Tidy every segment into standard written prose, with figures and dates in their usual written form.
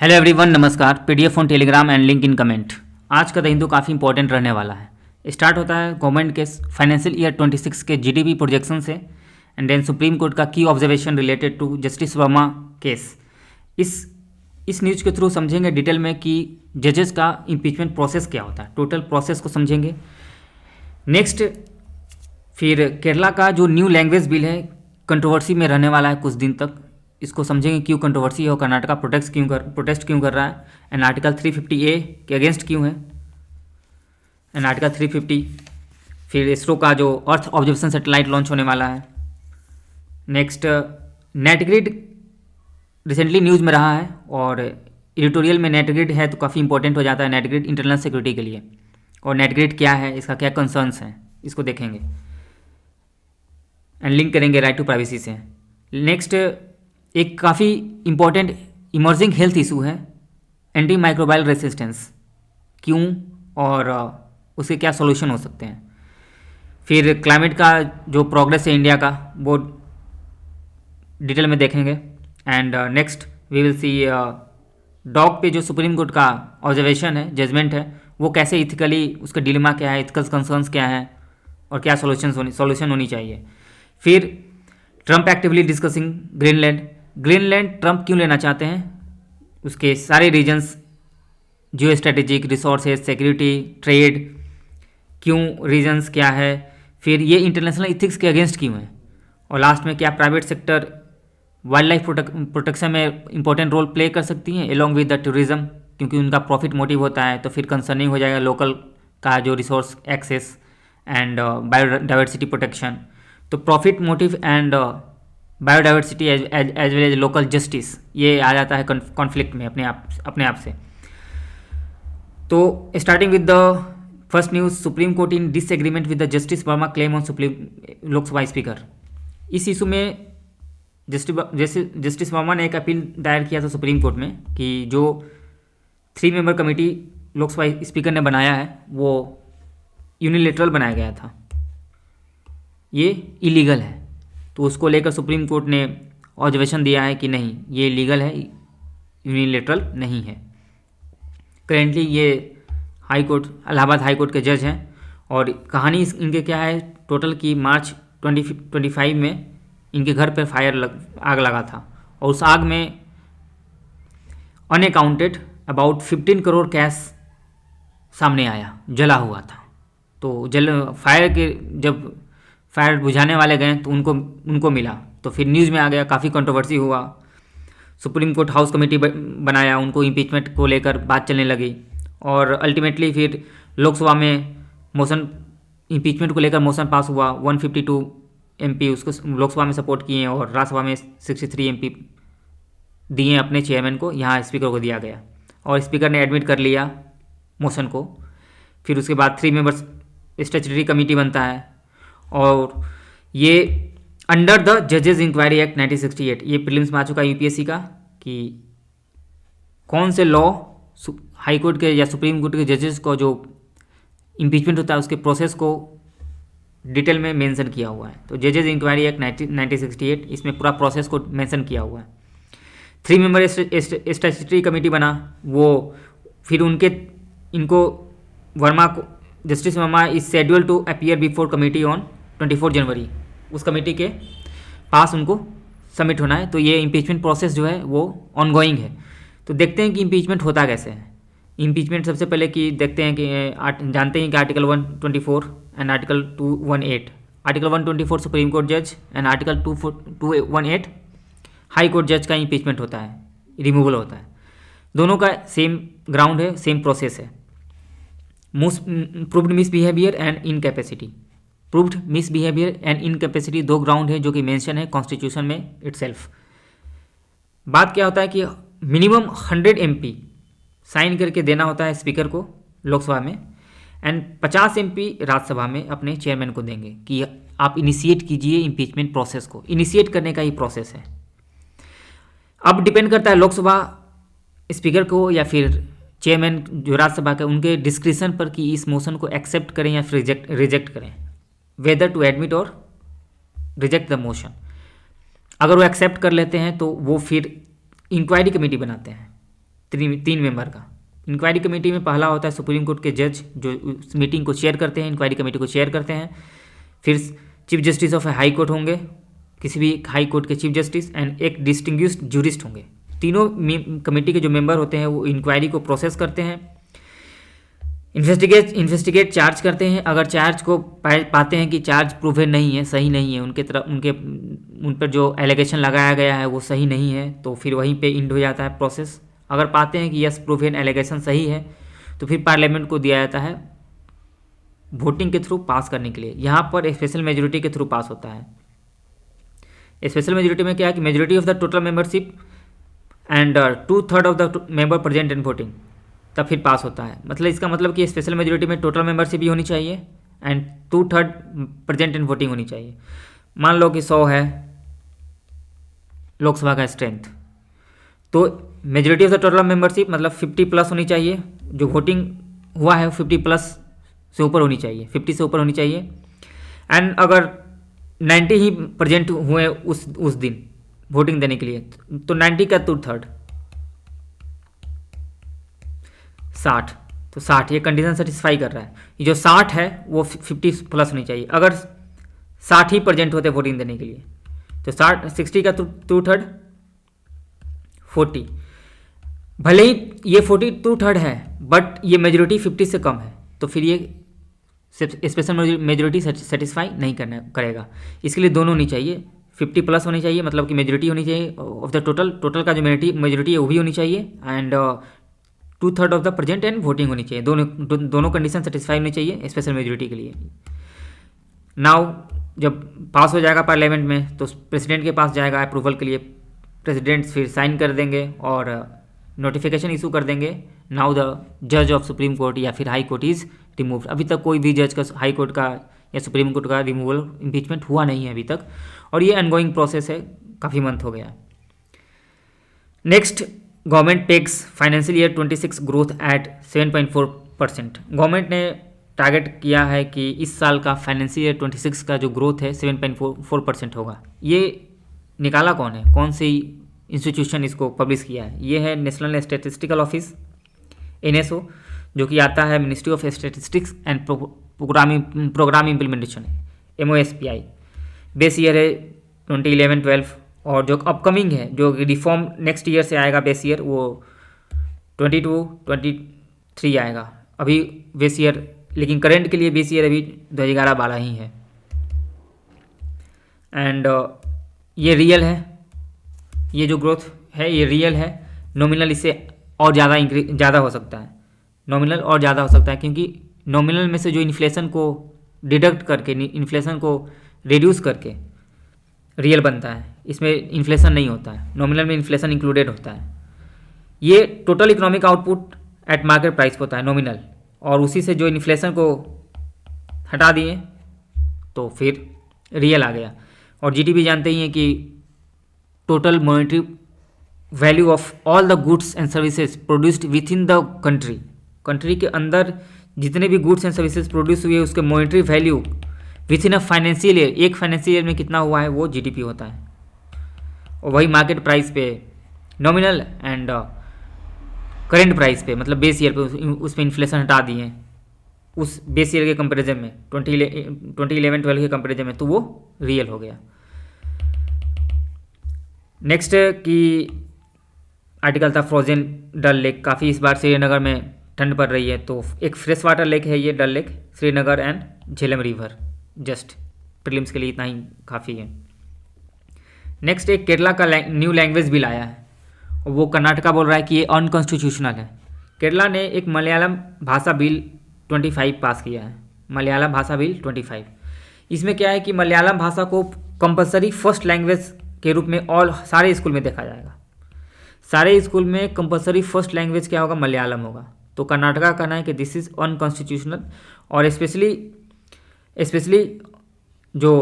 Hello everyone, नमस्कार। PDF on Telegram and link in comment. आज का द हिंदू काफ़ी इंपॉर्टेंट रहने वाला है। स्टार्ट होता है गवर्नमेंट के फाइनेंशियल ईयर 26 के जीडीपी प्रोजेक्शन से, एंड देन सुप्रीम कोर्ट का की observation related to Justice Verma case. इस न्यूज़ के थ्रू समझेंगे डिटेल में कि जजेस का इम्पीचमेंट प्रोसेस क्या होता है, टोटल प्रोसेस को समझेंगे। नेक्स्ट फिर केरला का जो न्यू लैंग्वेज बिल है कंट्रोवर्सी में रहने वाला है कुछ दिन तक, इसको समझेंगे क्यों कंट्रोवर्सी है और कर्नाटका प्रोटेस्ट क्यों कर रहा है, एंड आर्टिकल 350A के अगेंस्ट क्यों है, एंड आर्टिकल 350। फिर इसरो का जो अर्थ ऑब्जर्वेशन सैटेलाइट लॉन्च होने वाला है। नेक्स्ट नेटग्रिड रिसेंटली न्यूज़ में रहा है, और एडिटोरियल में नेटग्रिड है तो काफ़ी इंपॉर्टेंट हो जाता है नेटग्रिड इंटरनल सिक्योरिटी के लिए। और नेटग्रिड क्या है, इसका क्या कंसर्न्स हैं, इसको देखेंगे एंड लिंक करेंगे राइट टू प्राइवेसी से। नेक्स्ट एक काफ़ी इंपॉर्टेंट इमर्जिंग हेल्थ इशू है एंटी माइक्रोबायल रेसिस्टेंस, क्यों और उसके क्या सॉल्यूशन हो सकते हैं। फिर क्लाइमेट का जो प्रोग्रेस है इंडिया का, वो डिटेल में देखेंगे। And next we will see dog पे जो सुप्रीम कोर्ट का ऑब्जर्वेशन है, जजमेंट है, वो कैसे इथिकली, उसका डिलेमा क्या है, इथिकल कंसर्न्स क्या है और क्या सॉल्यूशन होनी चाहिए। फिर Trump actively discussing Greenland Trump क्यों लेना चाहते हैं, उसके सारे reasons, geo strategic, resources, security, trade, क्यों रीजन्स क्या है। फिर ये इंटरनेशनल इथिक्स के अगेंस्ट क्यों है, और लास्ट में क्या private sector wild life protection में इंपॉर्टेंट रोल प्ले कर सकती हैं एलोंग विद द टूरिज्म, क्योंकि उनका प्रॉफिट मोटिव होता है। तो फिर कंसर्निंग हो जाएगा लोकल का जो resource access and biodiversity protection. तो profit motive and biodiversity as well as local justice, ये आ जाता है कॉन्फ्लिक्ट में अपने आप से। तो starting with the first news, supreme court in disagreement with the justice Verma claim on supreme Lok Sabha speaker. इस इशू में जस्टिस वर्मा ने एक अपील दायर किया था सुप्रीम कोर्ट में कि जो 3 मेंबर कमेटी लोकसभा स्पीकर ने बनाया है वो यूनिलेटरल बनाया गया था, ये इलीगल है। तो उसको लेकर सुप्रीम कोर्ट ने ऑब्जर्वेशन दिया है कि नहीं, ये लीगल है, यूनिलेटरल नहीं है। करेंटली ये high court, Allahabad high court के जज हैं। और कहानी इनके क्या है टोटल की, मार्च 2025 में इनके घर पर आग लगा था, और उस आग में अनअकाउंटेड अबाउट 15 करोड़ कैश सामने आया, जला हुआ था। तो जब फायर बुझाने वाले गए तो उनको मिला, तो फिर न्यूज़ में आ गया, काफ़ी कंट्रोवर्सी हुआ। सुप्रीम कोर्ट हाउस कमेटी बनाया, उनको इम्पीचमेंट को लेकर बात चलने लगी, और अल्टीमेटली फिर लोकसभा में मोशन, इम्पीचमेंट को लेकर मोशन पास हुआ। 152 MP उसको लोकसभा में सपोर्ट किए, और राज्यसभा में 63 MP दिए अपने चेयरमैन को, यहाँ स्पीकर को दिया गया, और स्पीकर ने एडमिट कर लिया मोशन को। फिर उसके बाद 3 मेंबर्स स्टैट्यूटरी कमेटी बनता है, और ये अंडर द जजेस इंक्वायरी एक्ट 1968, ये प्रीलिम्स में आ चुका है यूपीएससी का, कि कौन से लॉ हाई कोर्ट के या सुप्रीम कोर्ट के जजेस को जो इम्पीचमेंट होता है उसके प्रोसेस को डिटेल में मेंशन किया हुआ है। तो जजेस इंक्वायरी एक्ट 1968, इसमें पूरा प्रोसेस को मेंशन किया हुआ है। 3 मेंबर स्टैट्यूटरी कमेटी बना, वो फिर इनको वर्मा को, Justice Verma is schedule to appear before committee on 24 January, उस कमेटी के पास उनको सबमिट होना है। तो ये इम्पीचमेंट प्रोसेस जो है वो ऑनगोइंग है। तो देखते हैं कि इम्पीचमेंट होता कैसे है। इम्पीचमेंट सबसे पहले कि देखते हैं कि जानते हैं कि article 124 and article 218, article 124 supreme court जज एंड आर्टिकल 218 हाई कोर्ट जज का इम्पीचमेंट होता है, रिमूवल होता है। दोनों का सेम ग्राउंड है, सेम प्रोसेस है। Proved misbehaviour and incapacity, proved misbehaviour and incapacity 2 ground है जो कि मेंशन है कॉन्स्टिट्यूशन में इटसेल्फ। बात क्या होता है कि मिनिमम 100 MP साइन करके देना होता है स्पीकर को लोकसभा में, एंड 50 MP राज्यसभा में अपने चेयरमैन को देंगे कि आप इनिशिएट कीजिए इम्पीचमेंट प्रोसेस को। इनिशिएट करने का ही प्रोसेस है। अब डिपेंड करता है लोकसभा स्पीकर को या फिर चेयरमैन जो राज्यसभा के, उनके डिस्क्रिप्शन पर कि इस मोशन को एक्सेप्ट करें या फिर रिजेक्ट करें, वेदर टू एडमिट और रिजेक्ट द मोशन। अगर वो एक्सेप्ट कर लेते हैं तो वो फिर इंक्वायरी कमेटी बनाते हैं। तीन मेंबर का। इंक्वायरी कमेटी में पहला होता है सुप्रीम कोर्ट के जज, जो उस मीटिंग को चेयर करते हैं, इंक्वायरी कमेटी को चेयर करते हैं। फिर chief justice of high court होंगे, किसी भी हाई कोर्ट के चीफ जस्टिस, एंड एक डिस्टिंग्विश्ड जूरिस्ट होंगे। तीनों कमेटी के जो मेंबर होते हैं वो इंक्वायरी को प्रोसेस करते हैं, इन्वेस्टिगेट चार्ज करते हैं। अगर चार्ज को पाते हैं कि चार्ज प्रूवन नहीं है, सही नहीं है, उन पर जो एलिगेशन लगाया गया है वो सही नहीं है, तो फिर वहीं पे इंड हो जाता है प्रोसेस। अगर पाते हैं कि यस प्रूवन एलिगेशन सही है, तो फिर पार्लियामेंट को दिया जाता है वोटिंग के थ्रू पास करने के लिए। यहाँ पर स्पेशल मेजोरिटी के थ्रू पास होता है। स्पेशल मेजोरिटी में क्या है कि majority of the total membership and 2/3 of the member present in voting, तब फिर पास होता है। मतलब इसका मतलब कि स्पेशल मेजोरिटी में टोटल मेंबरशिप भी होनी चाहिए एंड 2/3 प्रेजेंट इन वोटिंग होनी चाहिए। मान लो कि 100 है लोकसभा का स्ट्रेंथ, तो majority of the total membership मतलब 50 प्लस होनी चाहिए। जो वोटिंग हुआ है 50 प्लस से ऊपर होनी चाहिए, 50 से ऊपर होनी चाहिए। एंड अगर 90 ही प्रेजेंट हुए उस दिन वोटिंग देने के लिए, तो 90 का 2/3 60, तो 60 ये कंडीशन सेटिस्फाई कर रहा है। ये जो 60 है वो 50 प्लस होनी चाहिए। अगर 60 ही प्रेजेंट होते वोटिंग देने के लिए, तो 60 का 2/3 40। भले ही ये 40 2/3 है, बट ये मेजोरिटी 50 से कम है, तो फिर ये स्पेशल मेजोरिटी सेटिस्फाई नहीं करेगा। इसके लिए दोनों होनी चाहिए, 50 प्लस होनी चाहिए, मतलब कि मेजोरिटी होनी चाहिए ऑफ द टोटल का जो मेजोरिटी है वो भी होनी चाहिए, and 2/3 of the present and voting होनी चाहिए। दोनों कंडीशन सेटिस्फाई होनी चाहिए स्पेशल मेजोरिटी के लिए। नाउ जब पास हो जाएगा पार्लियामेंट में, तो प्रेसिडेंट के पास जाएगा अप्रूवल के लिए। प्रेसिडेंट फिर साइन कर देंगे और नोटिफिकेशन इशू कर देंगे। नाउ द जज ऑफ सुप्रीम कोर्ट या फिर हाई कोर्ट इज़ रिमूव्ड। अभी तक कोई भी जज का हाई कोर्ट का या सुप्रीम कोर्ट का रिमूवल इम्पीचमेंट हुआ नहीं है अभी तक, और ये अनगोइंग प्रोसेस है, काफ़ी मंथ हो गया। Next, government takes financial year 26 growth at 7.4%। Government ने टारगेट किया है कि इस साल का फाइनेंशियल ईयर 26 का जो ग्रोथ है 7.4% होगा। ये निकाला कौन है, कौन सी इंस्टीट्यूशन इसको पब्लिश किया है? ये है नेशनल स्टैटिस्टिकल ऑफिस NSO, जो कि आता है ministry of statistics and programme implementation, MOSPI। Base year है 2011-12, और जो अपकमिंग है, जो रिफॉर्म नेक्स्ट ईयर से आएगा बेस ईयर, वो 22-23 आएगा। अभी बेस ईयर, लेकिन करंट के लिए बेस ईयर अभी 2011-12 ही है। एंड ये रियल है, ये जो ग्रोथ है ये रियल है। नॉमिनल इससे और ज़्यादा हो सकता है, नॉमिनल और ज़्यादा हो सकता है, क्योंकि नॉमिनल में से जो इन्फ्लेशन को डिडक्ट करके, इन्फ्लेशन को रिड्यूस करके रियल बनता है। इसमें इन्फ्लेशन नहीं होता है, नॉमिनल में इन्फ्लेशन इंक्लूडेड होता है। ये total economic output at market price होता है नॉमिनल, और उसी से जो इन्फ्लेशन को हटा दिए तो फिर रियल आ गया। और GDP जानते ही हैं कि total monetary value of all the goods and services produced with in the country के अंदर जितने भी गुड्स एंड सर्विसेज प्रोड्यूस हुए उसके monetary value with in a financial year, एक फाइनेंशियल ईयर में कितना हुआ है वो GDP होता है। और वही मार्केट प्राइस पे नॉमिनल एंड करेंट प्राइस पे, मतलब बेस ईयर पे, उस पर इन्फ्लेशन हटा दिए उस बेस ईयर के कंपैरिजन में, 2011-12 के कंपैरिजन में, तो वो रियल हो गया। नेक्स्ट की आर्टिकल था फ्रोजन डल लेक। काफ़ी इस बार श्रीनगर में ठंड पड़ रही है, तो एक फ्रेश वाटर लेक है ये Dal lake, Srinagar and Jhelum river. Just prelims के लिए इतना ही काफ़ी है। नेक्स्ट, एक केरला का न्यू लैंग्वेज बिल आया है, और वो कर्नाटका बोल रहा है कि ये अनकॉन्स्टिट्यूशनल है। केरला ने एक मलयालम भाषा बिल 25 पास किया है, मलयालम भाषा बिल 25। इसमें क्या है कि मलयालम भाषा को कंपलसरी फर्स्ट लैंग्वेज के रूप में और सारे स्कूल में देखा जाएगा। सारे स्कूल में कंपलसरी फर्स्ट लैंग्वेज क्या होगा, मलयालम होगा। तो कर्नाटका का कहना है कि दिस इज़ अनकॉन्स्टिट्यूशनल, और स्पेशली जो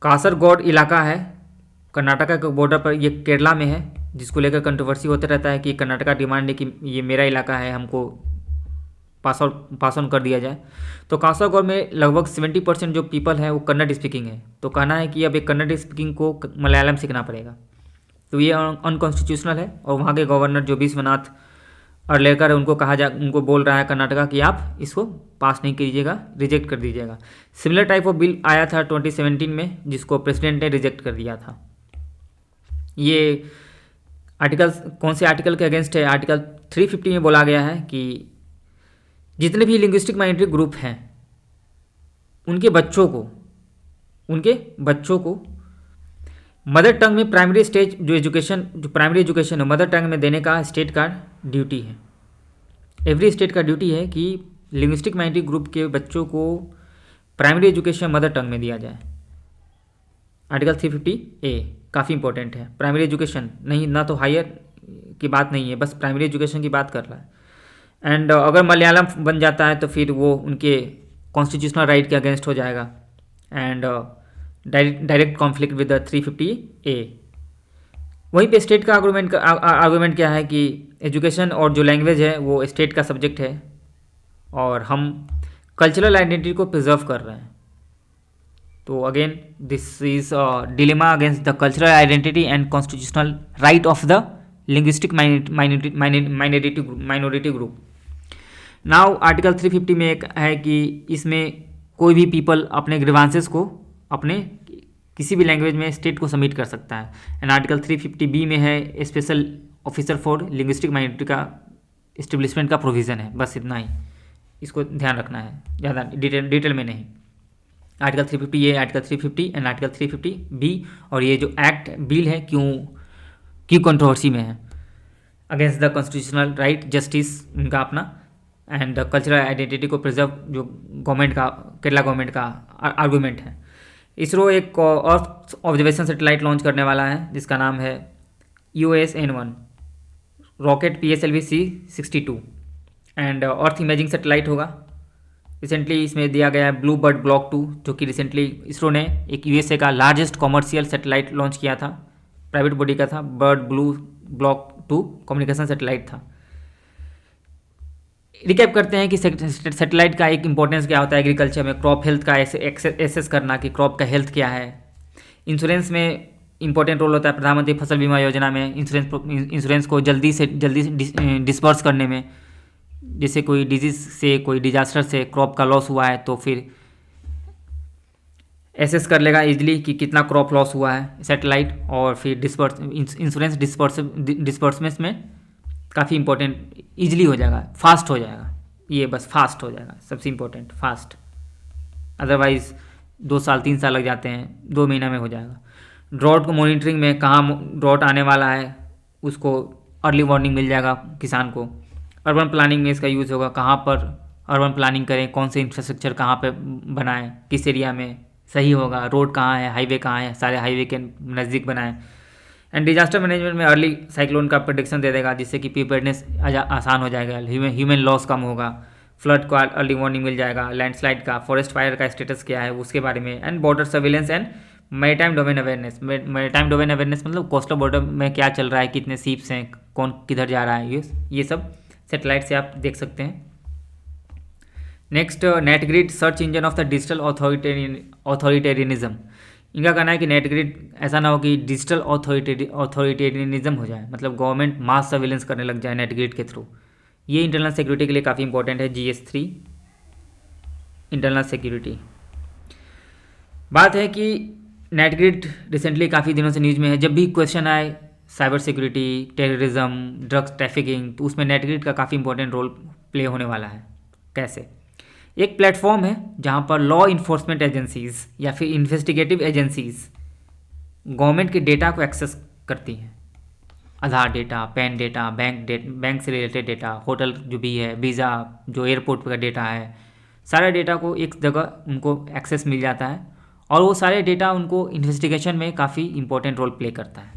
कासरगोड इलाका है कर्नाटका के बॉर्डर पर, ये केरला में है, जिसको लेकर कंट्रोवर्सी होता रहता है कि कर्नाटका डिमांड है कि ये मेरा इलाका है, हमको पास ऑन कर दिया जाए। तो कासरगोड में लगभग 70% जो पीपल है वो कन्नड़ स्पीकिंग है। तो कहना है कि अब एक कन्नड़ स्पीकिंग को मलयालम सीखना पड़ेगा। तो ये अनकॉन्स्टिट्यूशनल है। और वहाँ के गवर्नर जो विश्वनाथ अर्लेकर है उनको बोल रहा है कर्नाटका कि आप इसको पास नहीं कीजिएगा, रिजेक्ट कर दीजिएगा। सिमिलर टाइप ऑफ बिल आया था 2017 में जिसको प्रेसिडेंट ने रिजेक्ट कर दिया था। ये आर्टिकल कौन से आर्टिकल के अगेंस्ट है? आर्टिकल 350 में बोला गया है कि जितने भी लिंग्विस्टिक माइनॉरिटी ग्रुप हैं उनके बच्चों को मदर टंग में प्राइमरी एजुकेशन है मदर टंग में देने का स्टेट का ड्यूटी है। एवरी स्टेट का ड्यूटी है कि लिंग्विस्टिक माइनॉरिटी ग्रुप के बच्चों को प्राइमरी एजुकेशन मदर टंग में दिया जाए। आर्टिकल 350A काफ़ी इंपॉर्टेंट है। प्राइमरी एजुकेशन नहीं, ना तो हायर की बात नहीं है, बस प्राइमरी एजुकेशन की बात कर रहा है। एंड अगर मलयालम बन जाता है तो फिर वो उनके कॉन्स्टिट्यूशनल राइट के अगेंस्ट हो जाएगा and direct conflict with the 350A। वहीं पे स्टेट का आर्गूमेंट क्या है कि एजुकेशन और जो लैंग्वेज है वो स्टेट का सब्जेक्ट है और हम कल्चरल आइडेंटिटी को प्रिजर्व कर रहे हैं। तो again this is dilemma against the cultural identity and constitutional right of the linguistic minority group. Now article 350 में एक है कि इसमें कोई भी पीपल अपने ग्रीवांसेस को अपने किसी भी लैंग्वेज में स्टेट को सबमिट कर सकता है। एंड आर्टिकल 350B में है special officer for linguistic minority का इस्टेब्लिशमेंट का प्रोविज़न है। बस इतना ही, इसको ध्यान रखना है, ज़्यादा डिटेल में नहीं। Article 350A, article 350 and article 350B। और ये जो एक्ट बिल है क्यों कंट्रोवर्सी में है? Against the constitutional right, justice उनका अपना एंड कल्चरल आइडेंटिटी को प्रिजर्व जो केरला गवर्नमेंट का आर्गूमेंट है। इसरो एक अर्थ ऑब्जर्वेशन सैटेलाइट लॉन्च करने वाला है जिसका नाम है UASN-1 rocket PSLV-C62 and earth imaging satellite होगा। रिसेंटली इसमें दिया गया है ब्लू बर्ड ब्लॉक 2 जो कि रिसेंटली इसरो ने एक USA का लार्जेस्ट कॉमर्शियल सैटेलाइट लॉन्च किया था, प्राइवेट बॉडी का था। Bird blue block 2 communication satellite था। रिकैप करते हैं कि सैटेलाइट का एक इंपॉर्टेंस क्या होता है एग्रीकल्चर में, क्रॉप हेल्थ का एसेस करना कि क्रॉप का हेल्थ क्या है। इंश्योरेंस में इंपॉर्टेंट रोल होता है प्रधानमंत्री फसल बीमा योजना में, इंश्योरेंस को जल्दी से डिस्पर्स करने में। जैसे कोई डिजीज़ से, कोई डिजास्टर से क्रॉप का लॉस हुआ है तो फिर एसेस कर लेगा इजली कि कितना क्रॉप लॉस हुआ है सैटेलाइट, और फिर इंश्योरेंस डिस्पर्समेंट में काफ़ी इंपॉर्टेंट ईजिली हो जाएगा, फास्ट हो जाएगा। ये बस फास्ट हो जाएगा, सबसे इम्पोर्टेंट फास्ट। अदरवाइज़ 2 साल 3 साल लग जाते हैं, 2 महीना में हो जाएगा। ड्रॉट को मॉनिटरिंग में, कहाँ ड्रॉट आने वाला है उसको अर्ली वार्निंग मिल जाएगा किसान को। अर्बन प्लानिंग में इसका यूज़ होगा, कहाँ पर अर्बन प्लानिंग करें, कौन से इंफ्रास्ट्रक्चर कहाँ पर बनाएं, किस एरिया में सही होगा, रोड कहाँ है, हाईवे कहाँ है, सारे हाईवे के नज़दीक बनाएं। एंड डिजास्टर मैनेजमेंट में अर्ली साइक्लोन का प्रेडिक्शन दे देगा जिससे कि प्रिपेयर्डनेस आसान हो जाएगा, ह्यूमन लॉस कम होगा, फ्लड का अर्ली वार्निंग मिल जाएगा, लैंडस्लाइड का, फॉरेस्ट फायर का स्टेटस क्या है उसके बारे में। And border surveillance and maritime domain awareness. Maritime domain awareness मतलब कोस्टल बॉर्डर में क्या चल रहा है, कितने शिप्स हैं, कौन किधर जा रहा है, ये सब सैटेलाइट से आप देख सकते हैं। Next, NATGRID search engine of the digital authoritarianism. इनका कहना है कि नेटग्रिड ऐसा ना हो कि डिजिटल ऑथोरिटेरियनिज्म हो जाए, मतलब गवर्नमेंट मास सर्विलेंस करने लग जाए नेटग्रिड के थ्रू। ये इंटरनल सिक्योरिटी के लिए काफ़ी इंपॉर्टेंट है। GS3 internal security. बात है कि नेटग्रिड रिसेंटली काफ़ी दिनों से न्यूज़ में है। जब भी क्वेश्चन आए cyber security, terrorism, drugs trafficking, तो उसमें नेटग्रिड का काफ़ी इंपॉर्टेंट रोल प्ले होने वाला है। कैसे? एक प्लेटफॉर्म है जहाँ पर लॉ इन्फोर्समेंट एजेंसीज़ या फिर इन्वेस्टिगेटिव एजेंसीज़ गवर्नमेंट के डेटा को एक्सेस करती हैं। आधार डेटा, पैन डेटा, बैंक से रिलेटेड डेटा, होटल जो भी है, वीज़ा, जो एयरपोर्ट का डेटा है, सारे डेटा को एक जगह उनको एक्सेस मिल जाता है और वो सारे डेटा उनको इन्वेस्टिगेशन में काफ़ी इंपॉर्टेंट रोल प्ले करता है।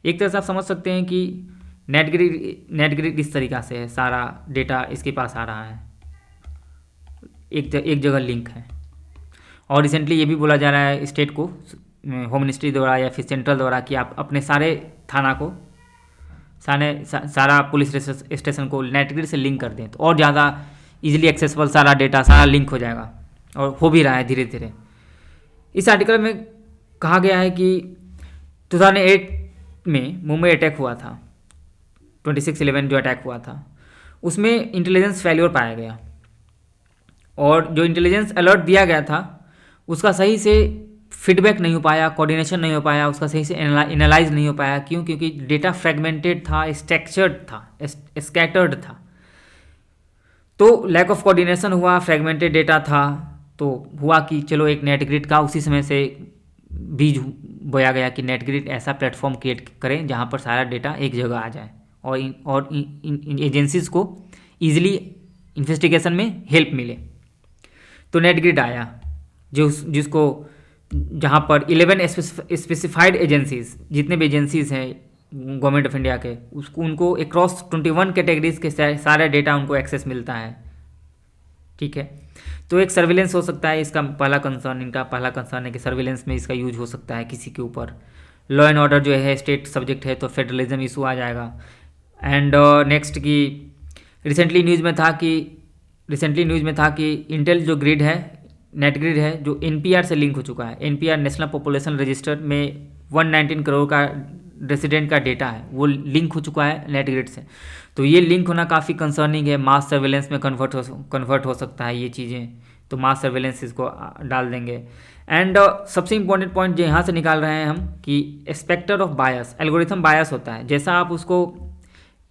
एक तरह से आप समझ सकते हैं कि नेटग्रिड इस तरीक़ा से है, सारा डेटा इसके पास आ रहा है, एक जगह लिंक है। और रिसेंटली ये भी बोला जा रहा है स्टेट को, होम मिनिस्ट्री द्वारा या फिर सेंट्रल द्वारा, कि आप अपने सारे थाना को, सारा पुलिस स्टेशन को नेटग्रिड से लिंक कर दें तो और ज़्यादा इजीली एक्सेसिबल सारा डेटा, सारा लिंक हो जाएगा, और हो भी रहा है धीरे धीरे। इस आर्टिकल में कहा गया है कि 2008 में मुंबई अटैक हुआ था, 26/11 जो अटैक हुआ था, उसमें इंटेलिजेंस फेल्योर पाया गया और जो इंटेलिजेंस अलर्ट दिया गया था उसका सही से फीडबैक नहीं हो पाया, कोऑर्डिनेशन नहीं हो पाया, उसका सही से एनालाइज नहीं हो पाया। क्यों? क्योंकि डेटा फ्रेगमेंटेड था, स्ट्रक्चर्ड था, स्कैटर्ड था। तो लैक ऑफ कोऑर्डिनेशन हुआ, फ्रेगमेंटेड डेटा था, तो हुआ कि चलो एक नेट ग्रिड का उसी समय से बीज बोया गया कि नेट ग्रिड ऐसा प्लेटफॉर्म क्रिएट करें जहाँ पर सारा डेटा एक जगह आ जाए और इन एजेंसीज़ को ईजिली इन्वेस्टिगेशन में हेल्प मिले। तो नेट ग्रिड आया जिसको जहाँ पर 11 स्पेसिफाइड एजेंसीज, जितने भी एजेंसीज हैं गवर्नमेंट ऑफ इंडिया के, उसको उनको अक्रॉस 21 कैटेगरीज के सारे डेटा उनको एक्सेस मिलता है। ठीक है, तो एक सर्विलेंस हो सकता है इसका पहला कंसर्न, इनका पहला कंसर्न है कि सर्विलेंस में इसका यूज हो सकता है किसी के ऊपर। लॉ एंड ऑर्डर जो है स्टेट सब्जेक्ट है तो फेडरलिज्म इशू आ जाएगा। एंड नेक्स्ट की रिसेंटली न्यूज़ में था कि इंटेल जो ग्रिड है, नेट ग्रिड है, जो एनपीआर से लिंक हो चुका है। एनपीआर नेशनल पॉपुलेशन रजिस्टर में 119 करोड़ का रेसिडेंट का डेटा है, वो लिंक हो चुका है नेट ग्रिड से। तो ये लिंक होना काफ़ी कंसर्निंग है, मास सर्वेलेंस में कन्वर्ट हो सकता है ये चीज़ें, तो मास सर्वेलेंस इसको डाल देंगे। एंड सबसे इंपॉर्टेंट पॉइंट जो यहाँ से निकाल रहे हैं हम कि स्पेक्टर ऑफ बायस, एल्गोरिथम बायस होता है। जैसा आप उसको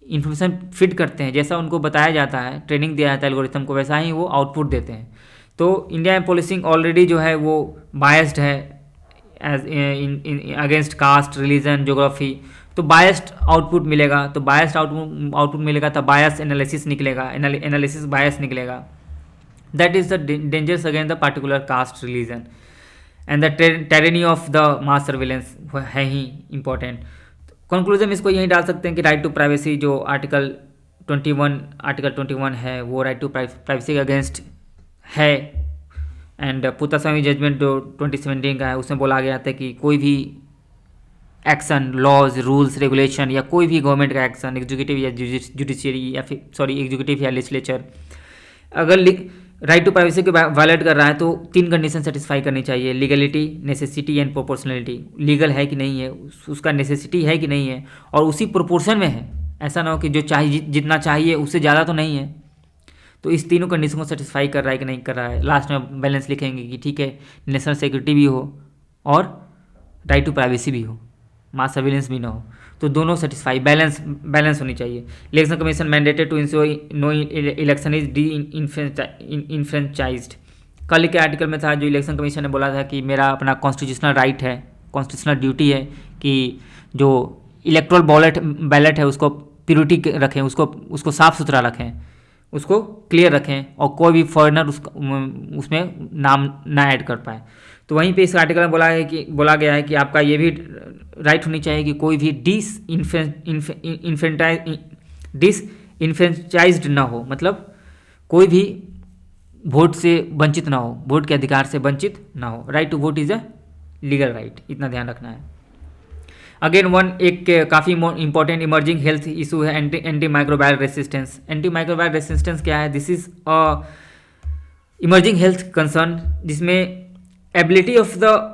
इन्फॉर्मेशन फीड करते हैं, जैसा उनको बताया जाता है, ट्रेनिंग दिया जाता है एल्गोरिथम को, वैसा ही वो आउटपुट देते हैं। तो इंडिया में पुलिसिंग ऑलरेडी जो है वो बायस्ड है as in against caste, religion, geography, तो बायस्ड आउटपुट मिलेगा। तो बायस्ड आउटपुट मिलेगा तो बायस एनालिसिस निकलेगा, एनालिसिस बायस निकलेगा। That is the dangers against the particular caste, religion and the tyranny of the mass surveillance है ही इंपॉर्टेंट। कंक्लूजन इसको यही डाल सकते हैं कि राइट टू प्राइवेसी जो आर्टिकल 21 है वो राइट टू प्राइवेसी के अगेंस्ट है। एंड पुत्तास्वामी जजमेंट जो 2017 का है उसमें बोला गया था कि कोई भी एक्शन, लॉज, रूल्स, रेगुलेशन या कोई भी गवर्नमेंट का एक्शन, एग्जीक्यूटिव या जुडिशियरी या फिर एग्जीक्यूटिव या लेजिस्लेचर अगर राइट टू प्राइवेसी को वायलेट कर रहा है तो 3 कंडीशन सेटिस्फाई करनी चाहिए: legality, necessity and proportionality. Legal है कि नहीं है, उसका नेसेसिटी है कि नहीं है, और उसी प्रोपोर्शन में है। ऐसा ना हो कि जो चाहिए, जितना चाहिए उससे ज़्यादा तो नहीं है। तो इस तीनों कंडीशन को सेटिस्फाई कर रहा है कि नहीं कर रहा है। लास्ट में बैलेंस लिखेंगे कि ठीक है, नेशनल सिक्योरिटी भी हो और राइट टू प्राइवेसी भी हो, मास सर्विलेंस भी ना हो, तो दोनों सेटिस्फाई, बैलेंस होनी चाहिए। Election commission mandated to ensure no election is disenfranchised. कल के आर्टिकल में था जो इलेक्शन कमीशन ने बोला था कि मेरा अपना कॉन्स्टिट्यूशनल राइट है, कॉन्स्टिट्यूशनल ड्यूटी है कि जो इलेक्ट्रल बैलेट है उसको प्योरिटी रखें, उसको साफ़ सुथरा रखें, उसको क्लियर रखें और कोई भी फॉरेनर उसमें नाम ना ऐड कर पाए। तो वहीं पे इस आर्टिकल में बोला गया है कि आपका ये भी राइट होनी चाहिए कि कोई भी डिसइनफ्रेंचाइज्ड ना हो, मतलब कोई भी वोट से वंचित ना हो, वोट के अधिकार से वंचित ना हो। Right to vote is a legal right, इतना ध्यान रखना है। अगेन एक काफ़ी इंपॉर्टेंट इमर्जिंग हेल्थ इशू है antimicrobial resistance. Antimicrobial resistance क्या है? This is a emerging health concern जिसमें ability of the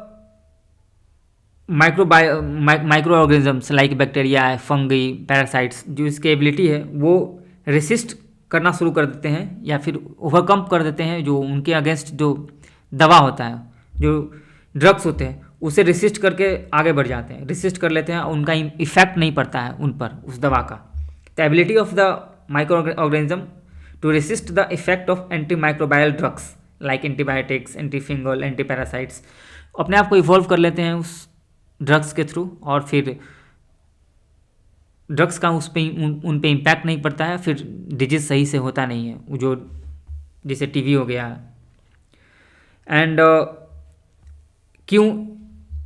microorganisms like bacteria, fungi, parasites, जो इसकी एबिलिटी है वो रेसिस्ट करना शुरू कर देते हैं या फिर ओवरकम कर देते हैं जो उनके अगेंस्ट जो दवा होता है, जो ड्रग्स होते हैं, उसे रेसिस्ट करके आगे बढ़ जाते हैं, रेसिस्ट कर लेते हैं और उनका इफेक्ट नहीं पड़ता है उन पर उस दवा का। The ability of the microorganism to resist the effect of antimicrobial drugs like antibiotics, antifungal, antiparasites, अपने आप को इवॉल्व कर लेते हैं उस ड्रग्स के थ्रू और फिर ड्रग्स का उन पे इम्पैक्ट नहीं पड़ता है, फिर डिजीज़ सही से होता नहीं है, वो जो जैसे टीबी हो गया। एंड क्यों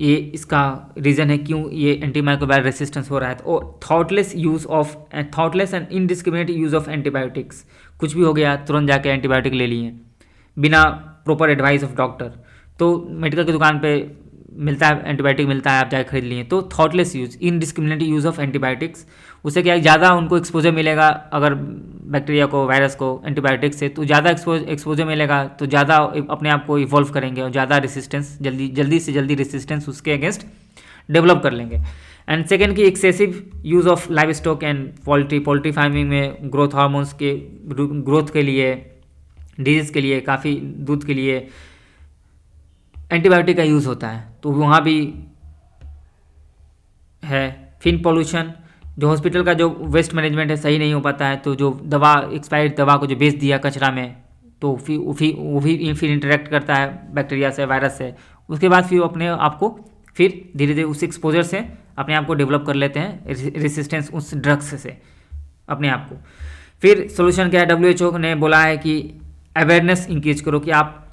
ये इसका रीज़न है क्यों ये एंटी माइक्रोबायल रेसिस्टेंस हो रहा है? तो thoughtless and indiscriminate use of antibiotics. कुछ भी हो गया तुरंत जाके एंटीबायोटिक ले लिए बिना प्रॉपर एडवाइस ऑफ डॉक्टर। तो मेडिकल की दुकान पे मिलता है, एंटीबायोटिक मिलता है, आप जाके खरीद लिए। तो thoughtless use, indiscriminate use of antibiotics, उससे क्या है ज़्यादा उनको एक्सपोजर मिलेगा। अगर बैक्टीरिया को, वायरस को एंटीबायोटिक से तो ज़्यादा एक्सपोजर मिलेगा तो ज़्यादा अपने आप को इवॉल्व करेंगे और ज़्यादा रेसिस्टेंस जल्दी से जल्दी रेसिस्टेंस उसके अगेंस्ट डेवलप कर लेंगे। एंड सेकेंड की excessive use of live stock and poultry farming में ग्रोथ हार्मोन्स के ग्रोथ के लिए, डिजीज़ के लिए, काफ़ी दूध के लिए एंटीबायोटिक का यूज़ होता है, तो वहाँ भी है। फिर पोल्यूशन, जो हॉस्पिटल का जो वेस्ट मैनेजमेंट है सही नहीं हो पाता है, तो जो दवा एक्सपायर्ड दवा को जो बेच दिया कचरा में, तो फिर इंटरेक्ट करता है बैक्टीरिया से, वायरस से, उसके बाद फिर वो अपने आप को फिर धीरे धीरे उस एक्सपोजर से अपने आप को डेवलप कर लेते हैं, रेसिस्टेंस उस ड्रग्स से अपने आप को। फिर सोल्यूशन क्या है, WHO ने बोला है कि अवेयरनेस इंक्रीज करो, कि आप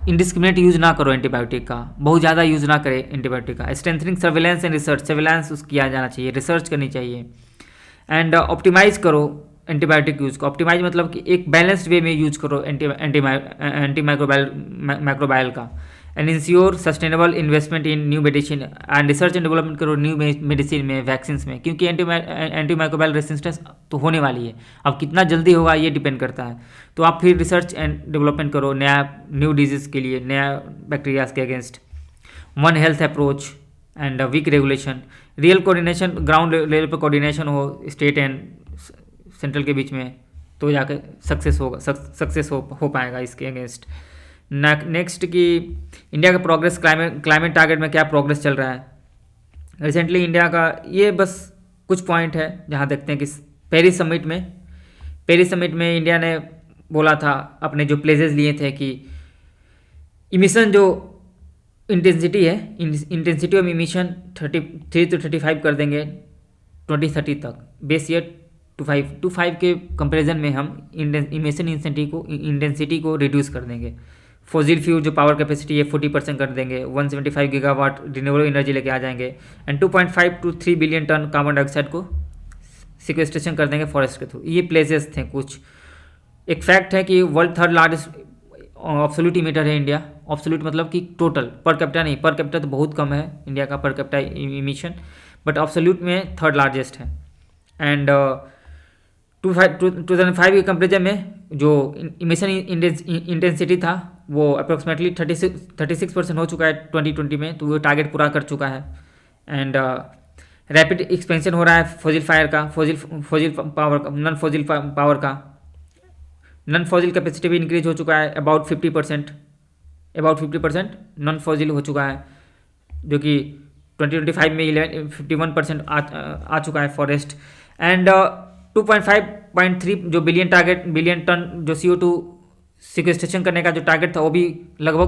इंडिस्क्रिमिनेट यूज़ ना करो एंटीबायोटिक का, बहुत ज़्यादा यूज़ ना करें एंटीबायोटिक का। Strengthening surveillance and research, surveillance उस किया जाना चाहिए, रिसर्च करनी चाहिए। एंड ऑप्टिमाइज़ करो एंटीबायोटिक यूज़ को। ऑप्टिमाइज मतलब कि एक बैलेंस्ड वे में यूज करो एंटी माइक्रोबायल का। And ensure sustainable investment in new medicine, and research and development करो न्यू मेडिसिन में, वैक्सीन में, क्योंकि एंटी माइक्रोबायल रेसिस्टेंस तो होने वाली है। अब कितना जल्दी होगा ये डिपेंड करता है। तो आप फिर रिसर्च एंड डेवलपमेंट करो न्यू डिजीज़ के लिए, नया बैक्टीरियाज के against. One health approach and weak regulation, real coordination, ground level पर कोऑर्डिनेशन हो स्टेट एंड सेंट्रल के बीच में, तो जाकर सक्सेस हो पाएगा इसके अगेंस्ट। नेक्स्ट कि इंडिया का प्रोग्रेस, क्लाइमेट टारगेट में क्या प्रोग्रेस चल रहा है रिसेंटली इंडिया का। ये बस कुछ पॉइंट है जहाँ देखते हैं कि पेरिस समिट में इंडिया ने बोला था, अपने जो प्लेजेस लिए थे कि इमिशन जो इंटेंसिटी है, इंटेंसिटी ऑफ इमिशन 33 to 35 कर देंगे 2030 तक, बेस ईयर 25 के कंपैरिजन में हम इमिशन इंटेंसिटी को रिड्यूस कर देंगे। फॉसिल फ्यूल जो पावर कैपेसिटी है 40% कर देंगे, 175 गीगावाट रिन्यूएबल एनर्जी लेके आ जाएंगे, and 2.5 to 3 billion ton carbon dioxide को सिक्वेस्ट्रेशन कर देंगे फॉरेस्ट के थ्रू। ये प्लेसेस थे कुछ। एक फैक्ट है कि world third largest absolute emitter है इंडिया। ऑब्सोल्यूट मतलब कि टोटल, पर कैपिटा नहीं, पर कैपिटा तो बहुत कम है इंडिया का per capita emission, but absolute में थर्ड लार्जेस्ट है। एंड 2005 के कंपेरिजन में जो इमिशन इंटेंसिटी था वो अप्रोक्सीमेटली 36% हो चुका है 2020 में, तो वो टारगेट पूरा कर चुका है। एंड रैपिड एक्सपेंशन हो रहा है फॉसिल पावर का, नॉन फॉसिल कैपेसिटी भी इंक्रीज हो चुका है अबाउट 50%, नॉन फॉसिल हो चुका है, जो कि 2025 में 51% आ चुका है फॉरेस्ट। एंड 2.5 जो बिलियन टन जो CO2 सिक्वेस्ट्रेशन करने का जो टारगेट था वो भी लगभग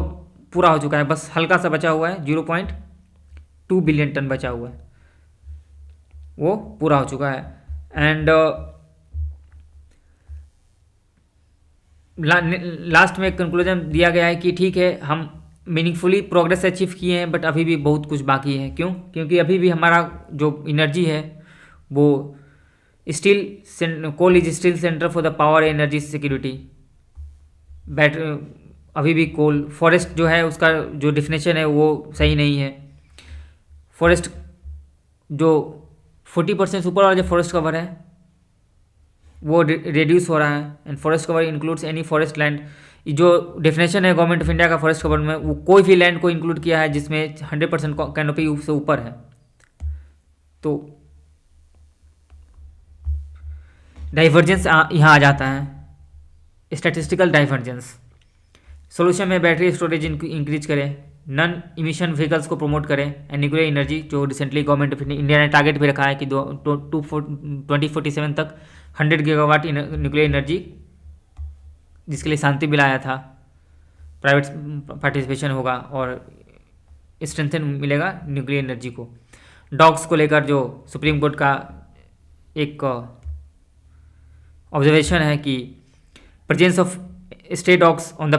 पूरा हो चुका है, बस हल्का सा बचा हुआ है, 0.2 बिलियन टन बचा हुआ है, वो पूरा हो चुका है। एंड लास्ट में कंक्लूजन दिया गया है कि ठीक है, हम मीनिंगफुली प्रोग्रेस अचीव किए हैं, बट अभी भी बहुत कुछ बाकी है। क्यों? क्योंकि अभी भी हमारा जो एनर्जी है वो coal is still centre for the power energy security. अभी भी कोल, फॉरेस्ट जो है उसका जो डिफिनेशन है वो सही नहीं है। फॉरेस्ट जो 40% ऊपर वाला जो फॉरेस्ट कवर है वो रिड्यूस हो रहा है। And forest cover includes any forest land. जो डेफिनेशन है गवर्नमेंट ऑफ इंडिया का फॉरेस्ट कवर में, वो कोई भी लैंड को इंक्लूड किया है जिसमें 100% कैनोपी से ऊपर है। तो डाइवर्जेंस यहाँ आ जाता है, स्टैटिस्टिकल डाइवर्जेंस। सोल्यूशन में बैटरी स्टोरेज इंक्रीज करें, नॉन इमिशन व्हीकल्स को प्रमोट करें, एंड न्यूक्लियर एनर्जी जो रिसेंटली गवर्नमेंट ऑफ इंडिया ने टारगेट भी रखा है कि 2047 तक 100 गीगावाट न्यूक्लियर एनर्जी, जिसके लिए शांति बिल आया था, प्राइवेट पार्टिसिपेशन होगा और स्ट्रेंथन मिलेगा न्यूक्लियर एनर्जी को। डॉग्स को लेकर जो सुप्रीम कोर्ट का एक ऑब्जर्वेशन है कि presence of stay dogs on the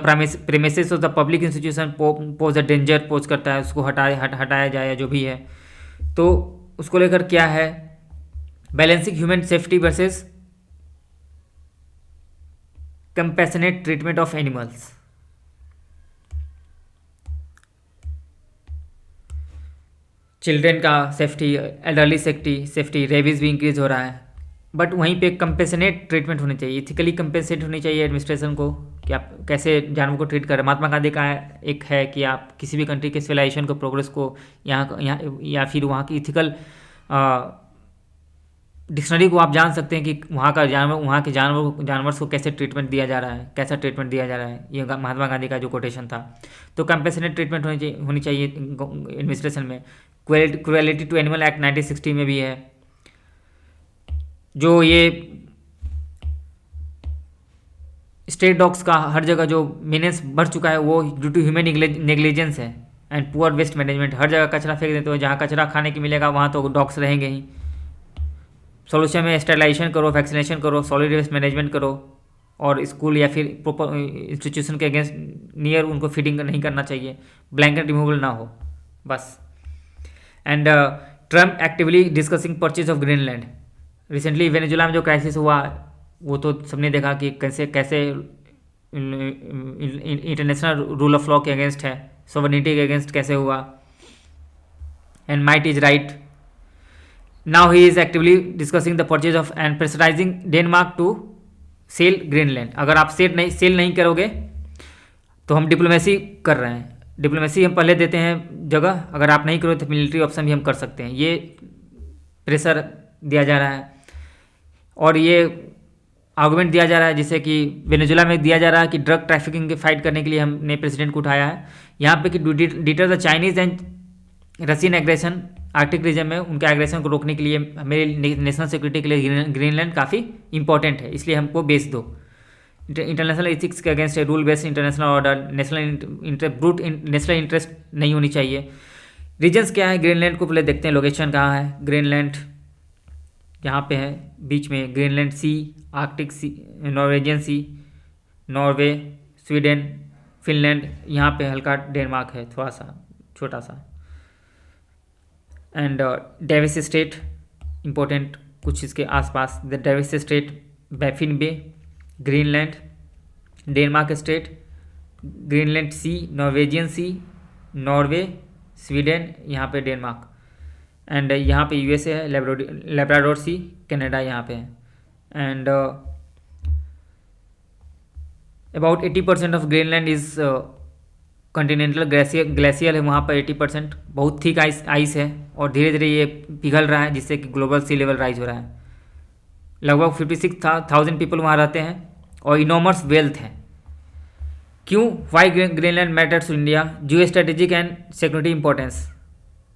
premises of the public institution pose a danger pose करता है, उसको हटाया जाए या जो भी है। तो उसको लेकर क्या है, balancing human safety versus compassionate treatment of animals. Children का सेफ्टी, एल्डरली सेफ्टी, रेबीज भी इंक्रीज हो रहा है, बट वहीं पे कंपेशनेट ट्रीटमेंट होनी चाहिए, इथिकली कंपेंसेट होनी चाहिए एडमिनिस्ट्रेशन को कि आप कैसे जानवर को ट्रीट कर रहे हैं। महात्मा गांधी का एक है कि आप किसी भी कंट्री के सिविलाइजेशन को, प्रोग्रेस को, यहाँ या फिर वहाँ की इथिकल डिक्शनरी को आप जान सकते हैं कि वहाँ का जानवर, वहाँ के जानवर को कैसे ट्रीटमेंट दिया जा रहा है, कैसा ट्रीटमेंट दिया जा रहा है। ये महात्मा गांधी का जो कोटेशन था। तो कंपेशनेट ट्रीटमेंट होनी चाहिए एडमिनिस्ट्रेशन में। क्रुएलिटी टू एनिमल एक्ट 1960 में भी है। जो ये स्ट्रे डॉग्स का हर जगह जो मेनेंस बढ़ चुका है वो ड्यू टू ह्यूमन नेग्लिजेंस है एंड पुअर वेस्ट मैनेजमेंट। हर जगह कचरा फेंक देते हो, जहाँ कचरा खाने की मिलेगा वहाँ तो डॉग्स रहेंगे ही। सॉल्यूशन में स्टेरिलाइजेशन करो, वैक्सीनेशन करो, सॉलिड वेस्ट मैनेजमेंट करो, और स्कूल या फिर प्रॉपर इंस्टीट्यूशन के अगेंस्ट नियर उनको फीडिंग नहीं करना चाहिए, ब्लैंकेट रिमूवल ना हो बस। And Trump actively discussing purchase of Greenland. Recently Venezuela में जो क्राइसिस हुआ वो तो सबने देखा कि कैसे कैसे इंटरनेशनल रूल ऑफ लॉ के अगेंस्ट है, सॉवरेनिटी के अगेंस्ट कैसे हुआ। And might is right. Now he is actively discussing the purchase of and pressurising Denmark to sell Greenland. अगर आप सेल नहीं करोगे तो हम डिप्लोमेसी कर रहे हैं, डिप्लोमेसी हम पहले देते हैं जगह, अगर आप नहीं करोगे तो मिलिट्री ऑप्शन भी हम कर सकते हैं। ये प्रेशर दिया जा रहा है और ये आर्गूमेंट दिया जा रहा है जिससे कि वेनेजुला में दिया जा रहा है कि ड्रग ट्रैफिकिंग के फाइट करने के लिए हमने प्रेसिडेंट को उठाया है यहाँ पे कि deter the Chinese and Russian aggression Arctic region में, उनके एग्रेशन को रोकने के लिए मेरे नेशनल सिक्योरिटी के लिए ग्रीनलैंड काफ़ी इंपॉर्टेंट है, इसलिए हमको बेच दो। इंटरनेशनल एथिक्स के against rule based international order, brute national interest नहीं होनी चाहिए। रीजन्स क्या है ग्रीनलैंड को पहले देखते हैं, लोकेशन कहाँ है। ग्रीनलैंड यहाँ पे है बीच में, ग्रीनलैंड सी, आर्कटिक सी, Norwegian sea, Norway, Sweden, Finland, यहाँ पे हल्का डेनमार्क है थोड़ा सा छोटा सा। एंड डेविस स्टेट इम्पोर्टेंट कुछ इसके आसपास, the Davis state, Baffin Bay, Greenland, Denmark state, Greenland sea, Norwegian sea, Norway, Sweden, यहाँ पे डेनमार्क। एंड यहाँ पे यूएसए है, लेब्राडोर सी, कनाडा यहाँ पे है। And about 80% of Greenland is continental glacier है, वहाँ पर 80% बहुत थिक आइस है और धीरे धीरे ये पिघल रहा है जिससे कि ग्लोबल सी लेवल राइज हो रहा है। लगभग 56,000 पीपल वहाँ रहते हैं और इनॉमर्स वेल्थ है। क्यों? Why Greenland matters to India? Geo strategic and security importance.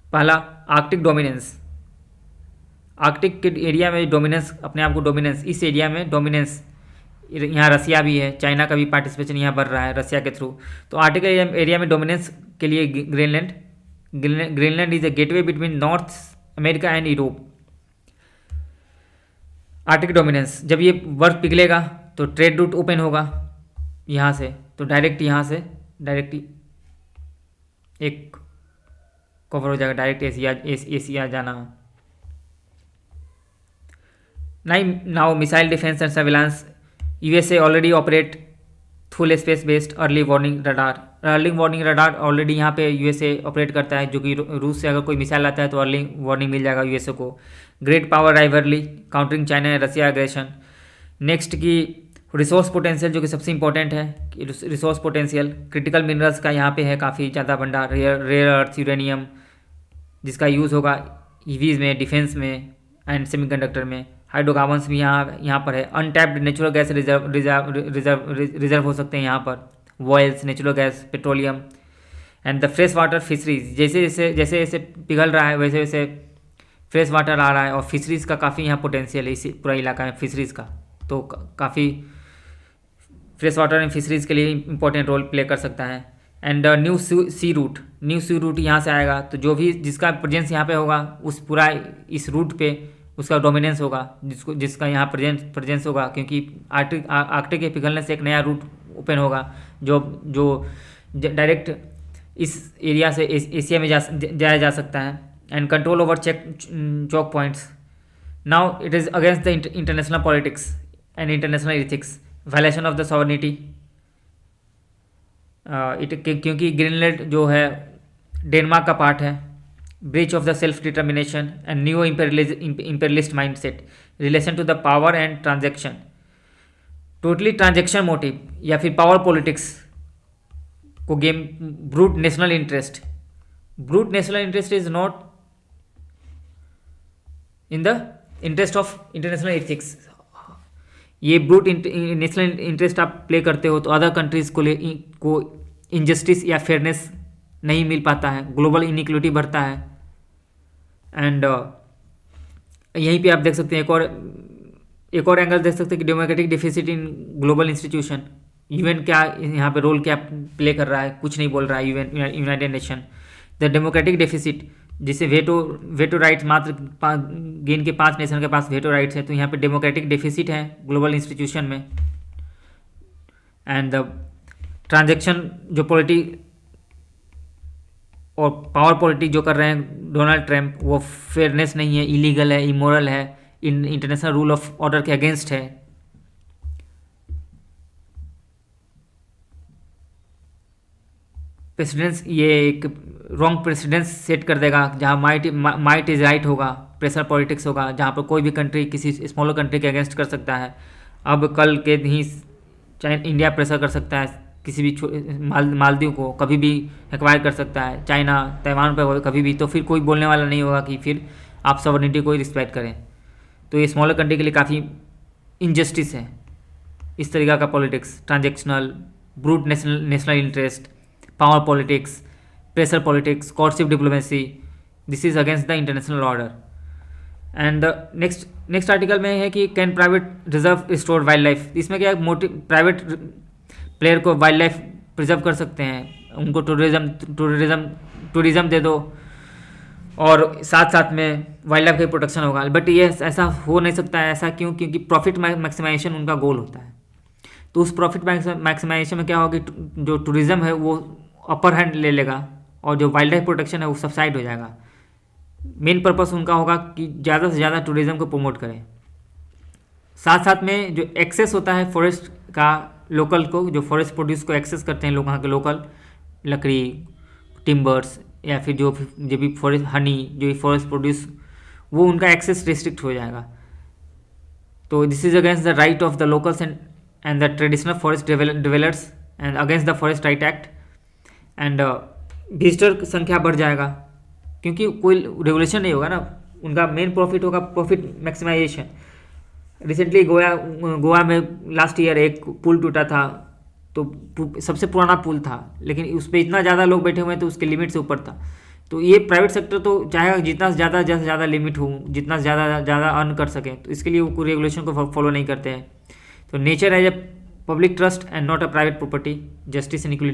पहला, आर्कटिक डोमिनेंस। आर्कटिक के एरिया में डोमिनेंस, अपने आप को डोमिनेंस, इस एरिया में डोमिनेंस, यहाँ रसिया भी है, चाइना का भी पार्टिसिपेशन यहाँ बढ़ रहा है रसिया के थ्रू। तो आर्कटिक एरिया में डोमिनेंस के लिए Greenland is a gateway between north America and Europe. Arctic dominance, जब ये बर्फ पिघलेगा तो ट्रेड रूट ओपन होगा यहाँ से, तो डायरेक्ट यहाँ से डायरेक्ट एक कवर हो जाएगा, डायरेक्ट एशिया जाना। Now missile defence and surveillance. USA already operate full space based early warning radar. Early warning radar already यहाँ पे यूएसए ऑपरेट करता है, जो कि रूस से अगर कोई मिसाइल आता है तो अर्ली वार्निंग मिल जाएगा यूएसए को। Great power rivalry, countering China and Russia aggression. Next की रिसोर्स पोटेंशियल, जो कि सबसे इंपॉर्टेंट है। रिसोर्स पोटेंशियल, क्रिटिकल मिनरल्स का यहाँ पे है काफ़ी ज़्यादा भंडार, रेयर अर्थ, यूरेनियम, जिसका यूज़ होगा ईवीज में, डिफेंस में एंड सेमीकंडक्टर में। हाइड्रोकार्बन्स भी यहाँ पर है। अनटैप्ड नेचुरल गैस रिजर्व हो सकते हैं यहाँ पर, vials, natural gas, petroleum. And the fresh water fisheries, जैसे जैसे पिघल रहा है वैसे वैसे फ्रेश वाटर आ रहा है, और फिशरीज़ का काफ़ी यहाँ पोटेंशियल है इसी पूरा इलाका में फिशरीज़ का, तो काफ़ी फ्रेश वाटर एंड फिशरीज़ के लिए इंपॉर्टेंट रोल प्ले कर सकता है। एंड न्यू सी रूट यहाँ से आएगा, तो जो भी जिसका प्रेजेंस यहाँ पे होगा उस पूरा इस रूट पे उसका डोमिनेंस होगा, जिसका यहाँ प्रेजेंस होगा, क्योंकि आर्कटिक के पिघलने से एक नया रूट ओपन होगा जो डायरेक्ट इस एरिया से एशिया में जाया जा सकता है। And control over choke points. Now it is against the international politics and international ethics, violation of the sovereignty. क्योंकि ग्रीनलैंड जो है डेनमार्क का पार्ट है, breach of the self determination and new imperialist mindset. Relation to the power and transaction, totally transaction motive या फिर power politics को game. Brute national interest, brute national interest is not in the interest of international ethics. ये brute national interest आप play करते हो तो other countries को injustice या फेयरनेस नहीं मिल पाता है, ग्लोबल इनइक्वलिटी बढ़ता है। एंड यहीं पे आप देख सकते हैं एक और एंगल देख सकते हैं कि democratic deficit in global institution. UN क्या यहाँ पे रोल क्या प्ले कर रहा है, कुछ नहीं बोल रहा है United nation. The democratic deficit, जिसे वेटो राइट्स मात्र गेन के 5 नेशन के पास वेटो राइट्स है, तो यहाँ पे डेमोक्रेटिक डेफिसिट है ग्लोबल इंस्टीट्यूशन में। एंड द ट्रांजेक्शन जो पॉलिटिक और पावर पॉलिटिक जो कर रहे हैं डोनाल्ड ट्रंप, वो फेयरनेस नहीं है, इलीगल है, इमोरल है, इंटरनेशनल रूल ऑफ ऑर्डर के अगेंस्ट है। प्रेसिडेंस ये एक रॉन्ग प्रेसिडेंस सेट कर देगा जहाँ माइट इज राइट होगा, प्रेशर पॉलिटिक्स होगा, जहाँ पर कोई भी कंट्री किसी स्मॉलर कंट्री के अगेंस्ट कर सकता है। अब कल के ही चाहे इंडिया प्रेशर कर सकता है किसी भी मालदीव को, कभी भी एक्वायर कर सकता है, चाइना ताइवान पर कभी भी, तो फिर कोई बोलने वाला नहीं होगा कि फिर आप सॉवरेनिटी को रिस्पेक्ट करें। तो ये स्मॉलर कंट्री के लिए काफ़ी इनजस्टिस है इस तरीका का politics, transactional, brute national interest, power politics, pressure politics, coercive diplomacy, this is against the international order. And next article में है कि can private reserve restore wild life. इसमें क्या मोटिव, प्राइवेट प्लेयर को वाइल्ड लाइफ प्रिजर्व कर सकते हैं, उनको टूरिज्म दे दो और साथ साथ में वाइल्ड लाइफ का प्रोटेक्शन होगा। बट ये ऐसा हो नहीं सकता है। ऐसा क्यों? क्योंकि प्रॉफिट मैक्सिमाइजेशन उनका गोल होता है। तो उस प्रॉफिट मैक्सिमाइजेशन में क्या होगा कि जो टूरिज्म है वो अपर हैंड ले लेगा और जो वाइल्ड लाइफ प्रोटेक्शन है वो सबसाइड हो जाएगा। मेन पर्पस उनका होगा कि ज़्यादा से ज़्यादा टूरिज्म को प्रमोट करें। साथ साथ में जो एक्सेस होता है फॉरेस्ट का, लोकल को, जो फॉरेस्ट प्रोड्यूस को एक्सेस करते हैं लोग, वहाँ के लोकल लकड़ी, टिम्बर्स या फिर जो भी फॉरेस्ट हनी, जो भी फॉरेस्ट प्रोड्यूस, वो उनका एक्सेस रिस्ट्रिक्ट हो जाएगा। तो this is against the right of the locals and the traditional forest developers and against the forest right act. And visitor संख्या बढ़ जाएगा क्योंकि कोई रेगुलेशन नहीं होगा ना, उनका मेन प्रॉफिट होगा प्रॉफिट मैक्सिमाइजेशन। रिसेंटली गोवा में लास्ट ईयर एक पुल टूटा था, तो सबसे पुराना पुल था, लेकिन उस पर इतना ज़्यादा लोग बैठे हुए हैं तो उसके लिमिट से ऊपर था। तो ये प्राइवेट सेक्टर तो चाहेगा जितना ज़्यादा लिमिट हो, जितना ज़्यादा अर्न कर सके, तो इसके लिए वो कोई रेगुलेशन को फॉलो नहीं करते हैं। तो nature as a public trust and not a private property, justice and equality.